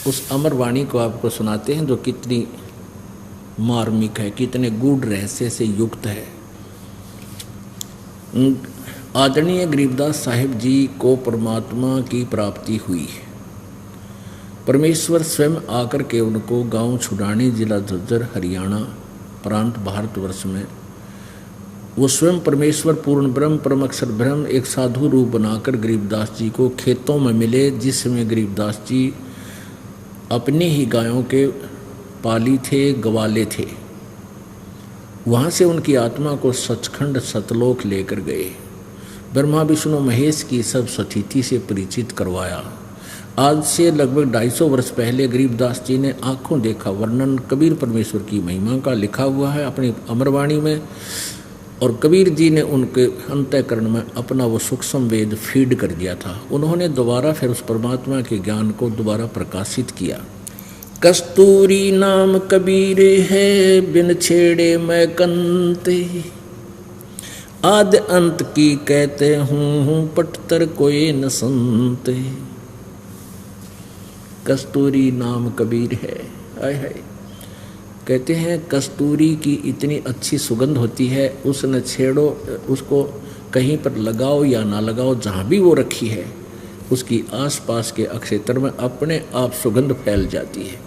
उस अमर वाणी को आपको सुनाते हैं जो कितनी मार्मिक है, कितने गूढ़ रहस्य से युक्त है। आदरणीय गरीबदास साहिब जी को परमात्मा की प्राप्ति हुई। परमेश्वर स्वयं आकर के उनको गांव छुड़ानी, जिला झज्जर, हरियाणा प्रांत, भारतवर्ष में वो स्वयं परमेश्वर पूर्ण ब्रह्म, परम अक्षर ब्रह्म एक साधु रूप बनाकर गरीबदास जी को खेतों में मिले, जिसमें गरीबदास जी अपनी ही गायों के पाली थे, गवाले थे। वहाँ से उनकी आत्मा को सचखंड सतलोक लेकर गए, ब्रह्मा विष्णु महेश की सब सतिथि से परिचित करवाया। आज से लगभग 250 वर्ष पहले गरीबदास जी ने आंखों देखा वर्णन कबीर परमेश्वर की महिमा का लिखा हुआ है अपनी अमरवाणी में, और कबीर जी ने उनके अंतःकरण में अपना वो सूक्ष्म वेद फीड कर दिया था। उन्होंने दोबारा फिर उस परमात्मा के ज्ञान को दोबारा प्रकाशित किया। कस्तूरी नाम कबीर है, बिन छेड़े मैं कंते, आद अंत की कहते हूँ, पटतर कोई न सुनते। कस्तूरी नाम कबीर है। आय हाय, कहते हैं कस्तूरी की इतनी अच्छी सुगंध होती है, उसने छेड़ो, उसको कहीं पर लगाओ या ना लगाओ, जहाँ भी वो रखी है उसकी आसपास के क्षेत्र में अपने आप सुगंध फैल जाती है।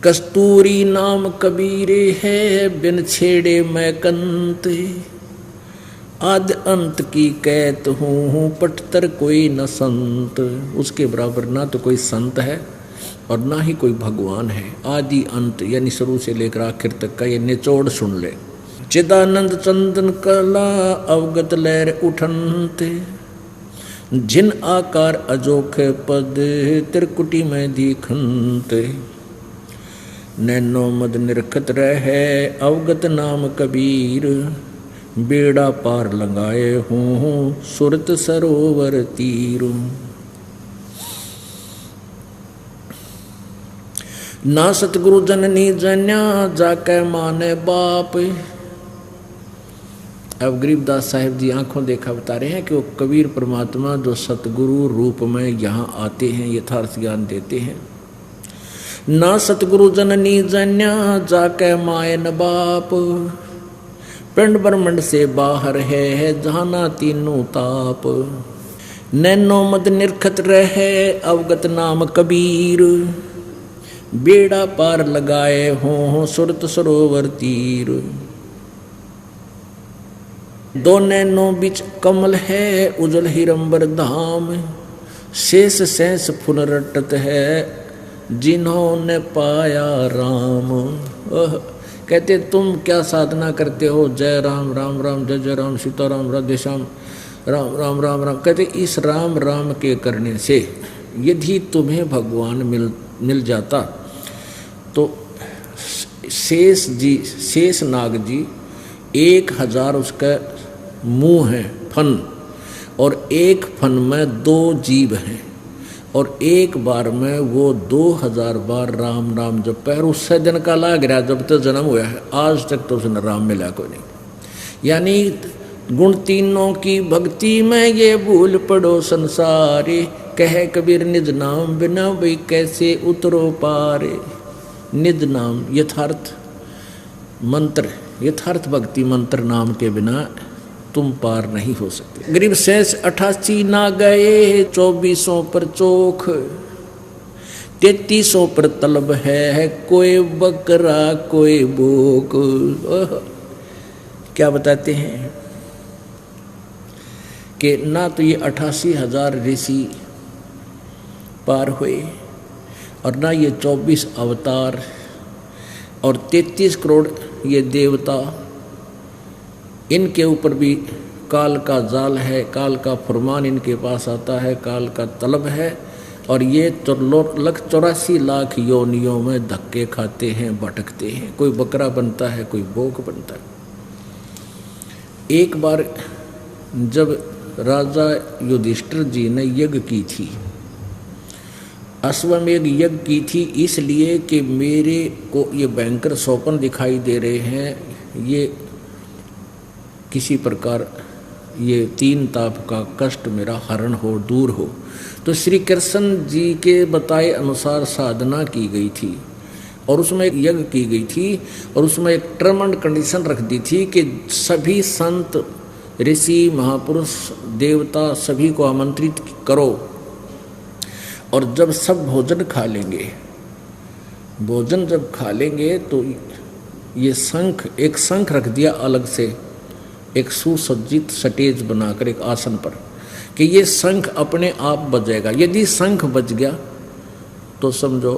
कस्तूरी नाम कबीर है, बिन छेड़े मैं कंते, आद अंत की कहत हूँ, पटतर कोई न संत। उसके बराबर ना तो कोई संत है और ना ही कोई भगवान है। आदि अंत यानी शुरू से लेकर आखिर तक का ये निचोड़ सुन ले। चिदानंद चंदन कला अवगत लहर उठनते, जिन आकार अजोख पद त्रिकुटी में दिखनते, नैनो मद निरखत रहे अवगत नाम कबीर, बेड़ा पार लगाए हूँ सुरत सरोवर तीर। ना सतगुरु जननी जन्या, जाके माने बाप। अब गरीबदास साहिब जी आंखों देखा बता रहे हैं कि वो कबीर परमात्मा जो सतगुरु रूप में यहाँ आते हैं, यथार्थ ज्ञान देते हैं। ना सतगुरु जननी जन्या, जाके मायन बाप, पिंड ब्रह्मंड से बाहर है जाना तीनों ताप। नैनो मद निरखत रहे अवगत नाम कबीर, बेड़ा पार लगाए हों सुरत सरोवर तीर। दो नैनों बीच कमल है उजल हिरंबर धाम, शेष शेष फुल रटत है जिन्होंने पाया राम। कहते तुम क्या साधना करते हो, जय राम राम राम जय जय राम, सीताराम राधे श्याम, राम राम राम राम। कहते इस राम राम के करने से यदि तुम्हें भगवान मिल जाता तो शेष नाग जी 1000 उसका मुंह है फन, और एक फन में 2 जीव हैं, और एक बार में वो 2000 बार राम राम जब पैर उससे दिन का लाग रहा जब तक जन्म हुआ है, आज तक तो उसने राम मिला कोई नहीं। यानी गुण तीनों की भक्ति में ये भूल पड़ो संसारे, कहे कबीर निज नाम बिना भाई कैसे उतरो पारे। निज नाम यथार्थ मंत्र, यथार्थ भक्ति मंत्र नाम के बिना तुम पार नहीं हो सकते। गरीब शेष 88 ना गए, 2400 पर चोख, 3300 पर तलब है कोई बकरा कोई बोक। क्या बताते हैं कि ना तो ये 88,000 ऋषि पार हुए, और ना ये 24 अवतार और 33 करोड़ ये देवता, इनके ऊपर भी काल का जाल है, काल का फरमान इनके पास आता है, काल का तलब है, और ये 84 लाख योनियों में धक्के खाते हैं, भटकते हैं। कोई बकरा बनता है, कोई बोक बनता है। एक बार जब राजा युधिष्ठिर जी ने यज्ञ की थी, अश्वमेध यज्ञ की थी, इसलिए कि मेरे को ये भयंकर स्वप्न दिखाई दे रहे हैं, ये किसी प्रकार ये 3 ताप का कष्ट मेरा हरण हो, दूर हो। तो श्री कृष्ण जी के बताए अनुसार साधना की गई थी और उसमें एक यज्ञ की गई थी और उसमें एक टर्म एंड कंडीशन रख दी थी कि सभी संत ऋषि महापुरुष देवता सभी को आमंत्रित करो और जब सब भोजन खा लेंगे, भोजन जब खा लेंगे तो ये एक शंख रख दिया अलग से, एक सुसज्जित स्टेज बनाकर एक आसन पर कि ये शंख अपने आप बजेगा। यदि शंख बज गया तो समझो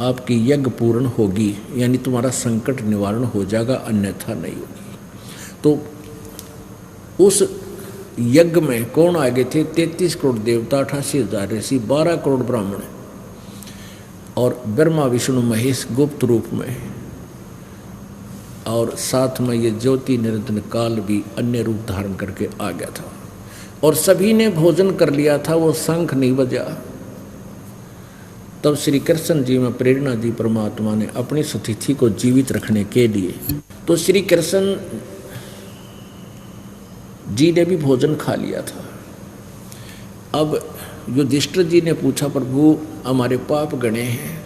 आपकी यज्ञ पूर्ण होगी, यानी तुम्हारा संकट निवारण हो जाएगा, अन्यथा नहीं होगी। तो उस यज्ञ में कौन आ गए थे? 33 करोड़ देवता, 88,000 ऋषि, 12 करोड़ ब्राह्मण और ब्रह्मा विष्णु महेश गुप्त रूप में, और साथ में ये ज्योति निरंजन काल भी अन्य रूप धारण करके आ गया था और सभी ने भोजन कर लिया था। वो शंख नहीं बजा। तब श्री कृष्ण जी में प्रेरणा दी परमात्मा ने अपनी स्थिति को जीवित रखने के लिए। तो श्री कृष्ण जी ने भी भोजन खा लिया था। अब युधिष्ठिर जी ने पूछा, प्रभु हमारे पाप गणे हैं,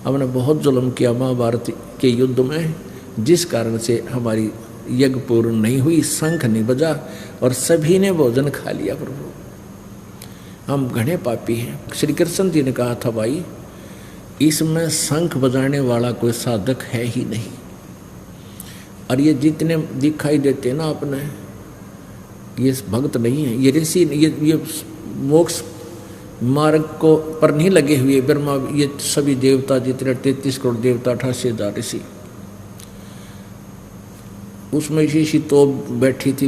हमने बहुत जुल्म किया महाभारत के युद्ध में, जिस कारण से हमारी यज्ञ पूर्ण नहीं हुई, शंख नहीं बजा और सभी ने भोजन खा लिया। प्रभु हम घने पापी हैं। श्री कृष्ण जी ने कहा था, भाई इसमें शंख बजाने वाला कोई साधक है ही नहीं, और ये जितने दिखाई देते ना अपने, ये भक्त नहीं है, ये ऋषि, ये मोक्ष मार्ग को पर नहीं लगे हुए ब्रह्मा, ये सभी देवता जितने 33 करोड़ देवता, 88,000 ऋषि, उसमें इसी तो बैठी थी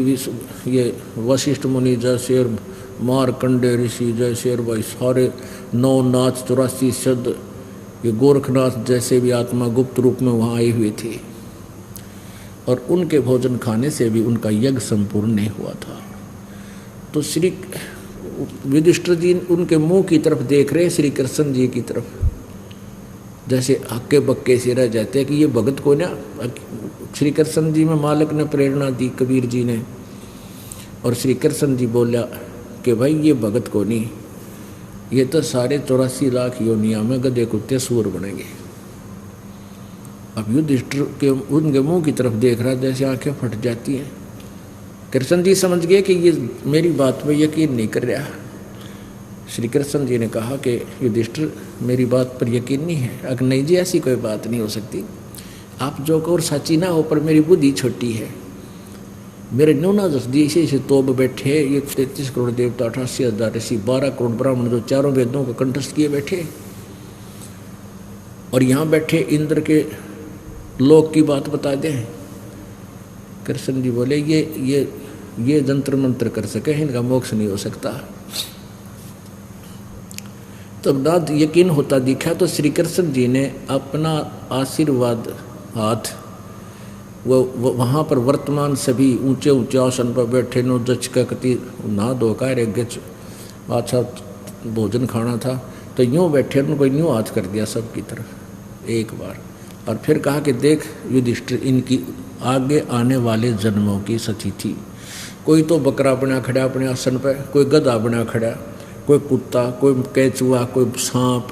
ये वशिष्ठ मुनि जैसे और मारकंडे ऋषि जैसे और भाई सारे 9 नाथ 84 शब्द, ये गोरखनाथ जैसे भी आत्मा गुप्त रूप में वहाँ आए हुए थे और उनके भोजन खाने से भी उनका यज्ञ संपूर्ण नहीं हुआ था। तो श्री युधिष्ठिर जी उनके मुंह की तरफ देख रहे, श्री कृष्ण जी की तरफ, जैसे हक्के बक्के से रह जाते हैं कि ये भगत को ना। श्री कृष्ण जी में मालिक ने प्रेरणा दी, कबीर जी ने, और श्री कृष्ण जी बोला कि भाई ये भगत को नहीं, ये तो सारे 84 लाख योनिया में गधे कुत्ते सूर बनेंगे। अब युधिष्ठिर के उनके मुंह की तरफ देख रहा, जैसे आंखें फट जाती हैं। कृष्ण जी समझ गए कि ये मेरी बात में यकीन नहीं कर रहा। श्री कृष्ण जी ने कहा कि युधिष्ठिर मेरी बात पर यकीन नहीं है। अगर नहीं जी, ऐसी कोई बात नहीं हो सकती, आप जो कहो सच्ची ना हो, पर मेरी बुद्धि छोटी है। मेरे न्यूना जसदी ऐसे तोब बैठे, ये 33 करोड़ देवता, 88,000 ऋषि, 12 करोड़ ब्राह्मण जो चारों वेदों को कंठस्थ किए बैठे, और यहाँ बैठे इंद्र के लोक की बात बता दें। कृष्ण जी बोले ये जंत्र मंत्र कर सके, इनका मोक्ष नहीं हो सकता। तब नाद यकीन होता दिखा तो श्री कृष्ण जी ने अपना आशीर्वाद हाथ वो वहाँ पर वर्तमान सभी ऊंचे ऊंचे आसन पर बैठे नो जच का कति ना धो कर एक गच अच्छा भोजन खाना था, तो यूँ बैठे उनको यूँ हाथ कर दिया सबकी तरफ एक बार, और फिर कहा कि देख युधिष्ठिर, इनकी आगे आने वाले जन्मों की सची थी। कोई तो बकरा बना खड़ा अपने आसन पर, कोई गधा बना खड़ा, कोई कुत्ता, कोई केचुआ, कोई सांप,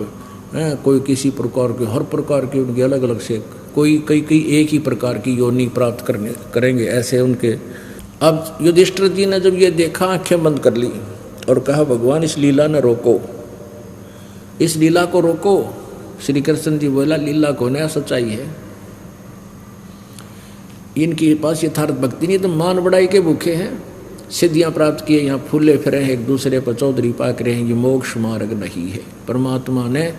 कोई किसी प्रकार के, हर प्रकार की उनकी अलग अलग से, कोई कई एक ही प्रकार की योनि प्राप्त करेंगे ऐसे उनके। अब युधिष्ठिर जी ने जब ये देखा, आंखें बंद कर ली और कहा, भगवान इस लीला न रोको, इस लीला को रोको। श्री कृष्ण जी बोला, लीला को नया सच्चाई है, इनके पास यथार्थ भक्ति नहीं, तो मान बढ़ाई के भूखे हैं, सिद्धियां प्राप्त किए, यहाँ फूले फिरे हैं, एक दूसरे पर चौधरी पाक रहे हैं, ये मोक्ष मार्ग नहीं है। परमात्मा ने,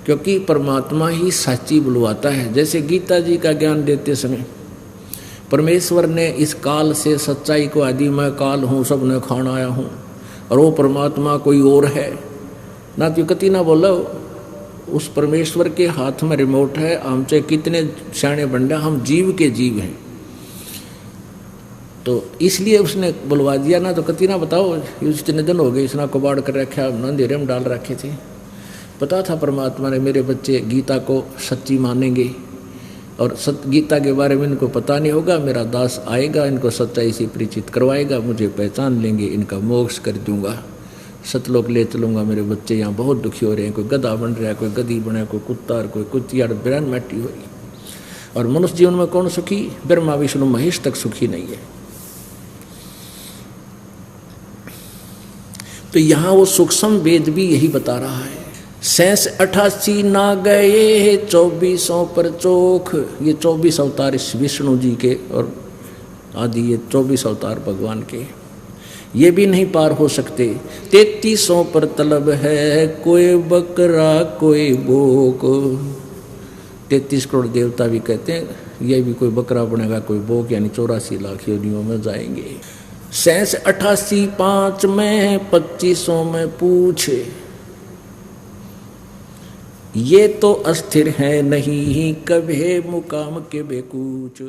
क्योंकि परमात्मा ही सच्ची बुलवाता है। जैसे गीता जी का ज्ञान देते समय परमेश्वर ने इस काल से सच्चाई को, आदि मैं काल हूँ, सब ने खान आया हूँ, और वो परमात्मा कोई और है ना, तो कति ना बोलो, उस परमेश्वर के हाथ में रिमोट है। हम चाहे कितने सियाणे बंडा, हम जीव के जीव हैं, तो इसलिए उसने बुलवा दिया ना, तो कति ना बताओ, इतने दिन हो गए इसना कबाड़ कर रखा, अंधेरे में डाल रखे थे। पता था परमात्मा ने मेरे बच्चे गीता को सच्ची मानेंगे और गीता के बारे में इनको पता नहीं होगा, मेरा दास आएगा, इनको सच्चाई से परिचित करवाएगा, मुझे पहचान लेंगे, इनका मोक्ष कर दूंगा, सतलोक ले चलूँगा। मेरे बच्चे यहाँ बहुत दुखी हो रहे हैं, कोई गधा बन रहा है, कोई गधी बना, कोई कुत्ता, कोई कुतिया, बिरान मैटी हो रही। और मनुष्य जीवन में कौन सुखी? ब्रह्मा विष्णु महेश तक सुखी नहीं है। तो यहाँ वो सूक्ष्म वेद भी यही बता रहा है। 88 ना गए 24 पर चोख, ये 24 अवतार विष्णु जी के और आदि ये 24 अवतार भगवान के, ये भी नहीं पार हो सकते। 33 पर तलब है, कोई बकरा कोई बोक। 33 करोड़ देवता भी कहते हैं ये भी कोई बकरा बनेगा कोई बोक, यानी 84 लाख योनियों में जाएंगे। 88 5 में 25 में पूछे, ये तो अस्थिर है नहीं कभी मुकाम के बेकूच।